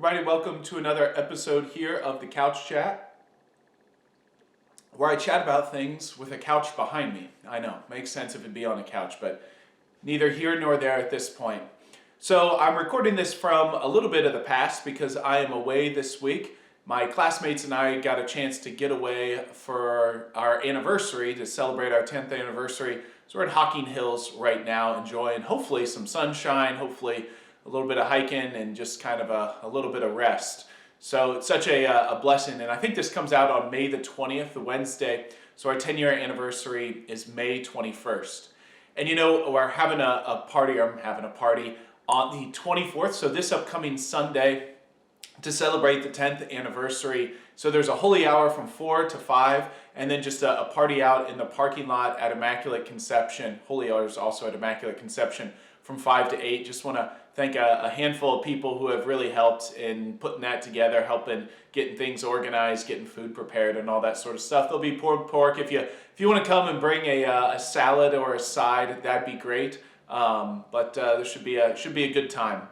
Everybody, welcome to another episode here of the Couch Chat, where I chat about things with a couch behind me. I know, makes sense if it'd be on a couch, but neither here nor there at this point. So I'm recording this from a little bit of the past because I am away this week. My classmates and I got a chance to get away for our anniversary, to celebrate our 10th anniversary. So we're at Hocking Hills right now, enjoying hopefully some sunshine, hopefully a little bit of hiking, and just kind of a little bit of rest. So it's such a blessing, and I think this comes out on May the 20th, the Wednesday. So our 10-year anniversary is May 21st. And you know, we're having a party, or I'm having a party on the 24th, so this upcoming Sunday, to celebrate the 10th anniversary. So there's a holy hour from 4 to 5, and then just a party out in the parking lot at Immaculate Conception. Holy hour is also at Immaculate Conception from 5 to 8. Just want to thank a handful of people who have really helped in putting that together, helping getting things organized, getting food prepared, and all that sort of stuff. There'll be pulled pork. If you want to come and bring a salad or a side, that'd be great. But there should be a good time.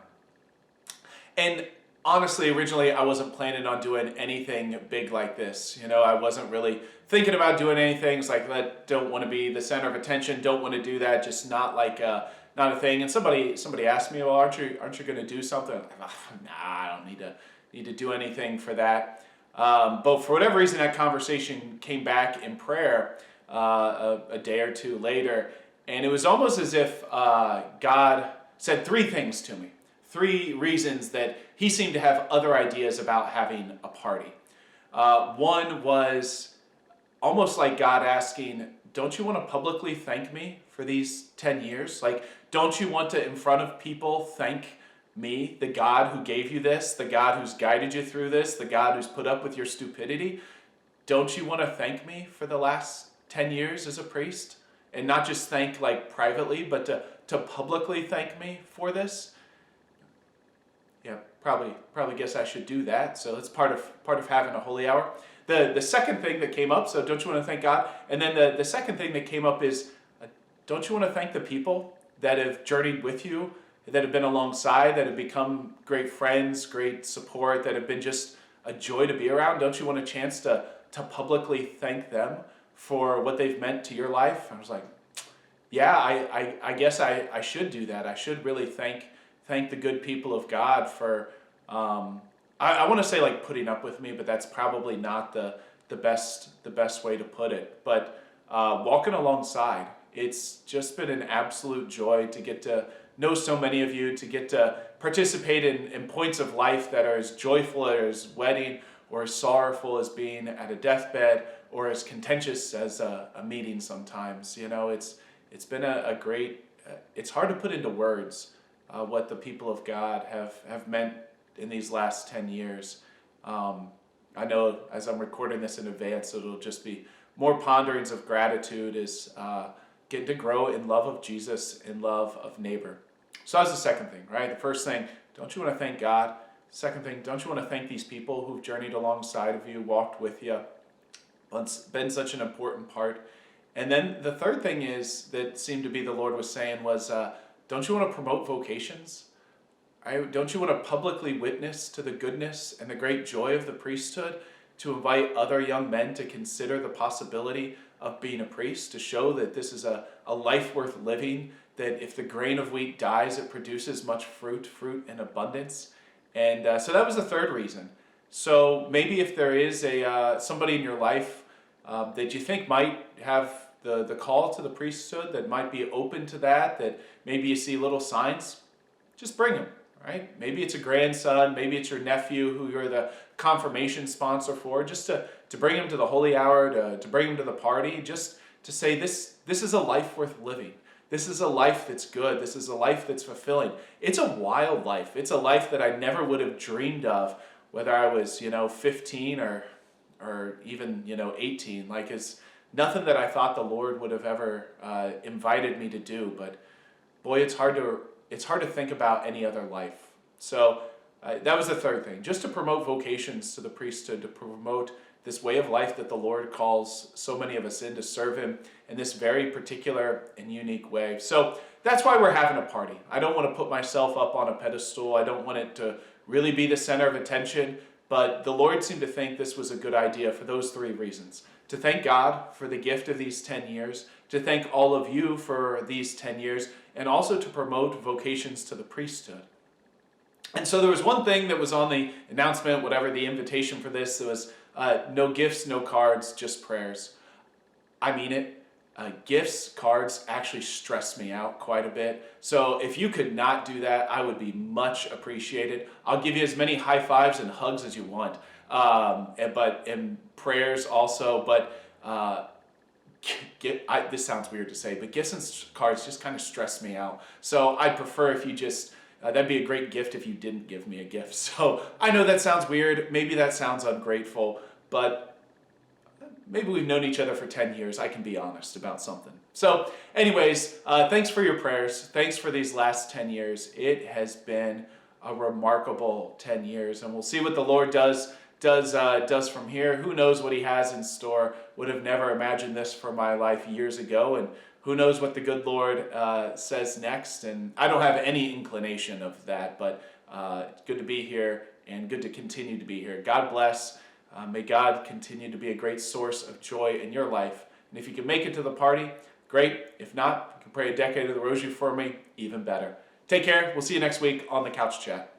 And honestly, originally I wasn't planning on doing anything big like this. You know, I wasn't really thinking about doing anything. It's like, don't want to be the center of attention, don't want to do that, just not a thing. And somebody asked me, well, aren't you going to do something? Like, nah, I don't need to do anything for that. But for whatever reason, that conversation came back in prayer a day or two later, and it was almost as if God said three things to me. Three reasons that he seemed to have other ideas about having a party. One was almost like God asking, don't you want to publicly thank me for these 10 years? Like, don't you want to, in front of people, thank me, the God who gave you this, the God who's guided you through this, the God who's put up with your stupidity? Don't you want to thank me for the last 10 years as a priest? And not just thank like privately, but to publicly thank me for this? Yeah, probably guess I should do that. So it's part of having a holy hour. The second thing that came up, so don't you want to thank God? And then the second thing that came up is, don't you want to thank the people that have journeyed with you, that have been alongside, that have become great friends, great support, that have been just a joy to be around? Don't you want a chance to publicly thank them for what they've meant to your life? I was like, yeah, I guess I should do that. I should really thank the good people of God for, I want to say like putting up with me, but that's probably not the best way to put it. But walking alongside, it's just been an absolute joy to get to know so many of you, to get to participate in points of life that are as joyful as wedding, or as sorrowful as being at a deathbed, or as contentious as a meeting sometimes. You know, it's been a great, it's hard to put into words what the people of God have meant in these last 10 years. I know as I'm recording this in advance, it'll just be more ponderings of gratitude, is getting to grow in love of Jesus, in love of neighbor. So that's the second thing, right? The first thing, don't you want to thank God? Second thing, don't you want to thank these people who've journeyed alongside of you, walked with you, been such an important part? And then the third thing is, that seemed to be the Lord was saying, was don't you want to promote vocations? Don't you want to publicly witness to the goodness and the great joy of the priesthood, to invite other young men to consider the possibility of being a priest, to show that this is a life worth living, that if the grain of wheat dies, it produces much fruit in abundance? And so that was the third reason. So maybe if there is somebody in your life that you think might have the call to the priesthood, that might be open to that maybe you see little signs, just bring them, right? Maybe it's a grandson, maybe it's your nephew who you're the confirmation sponsor for, just to bring them to the holy hour, to bring them to the party, just to say this is a life worth living. This is a life that's good. This is a life that's fulfilling. It's a wild life. It's a life that I never would have dreamed of, whether I was, 15 or even, 18. Like, it's nothing that I thought the Lord would have ever invited me to do. But boy, it's hard to think about any other life. So that was the third thing, just to promote vocations to the priesthood, to promote this way of life that the Lord calls so many of us in, to serve him in this very particular and unique way. So that's why we're having a party. I don't want to put myself up on a pedestal. I don't want it to really be the center of attention. But the Lord seemed to think this was a good idea for those three reasons. To thank God for the gift of these 10 years, to thank all of you for these 10 years, and also to promote vocations to the priesthood. And so there was one thing that was on the announcement, whatever the invitation for this, there was no gifts, no cards, just prayers. I mean it. Gifts, cards actually stress me out quite a bit. So if you could not do that, I would be much appreciated. I'll give you as many high fives and hugs as you want, and prayers also. But this sounds weird to say, but gifts and cards just kind of stress me out. So I'd prefer if you just, that'd be a great gift if you didn't give me a gift. So I know that sounds weird. Maybe that sounds ungrateful, but maybe we've known each other for 10 years. I can be honest about something. So anyways, thanks for your prayers. Thanks for these last 10 years. It has been a remarkable 10 years, and we'll see what the Lord does from here. Who knows what he has in store? Would have never imagined this for my life years ago, and who knows what the good Lord says next. And I don't have any inclination of that, but it's good to be here and good to continue to be here. God bless. May God continue to be a great source of joy in your life. And if you can make it to the party, great. If not, you can pray a decade of the rosary for me, even better. Take care. We'll see you next week on the Couch Chat.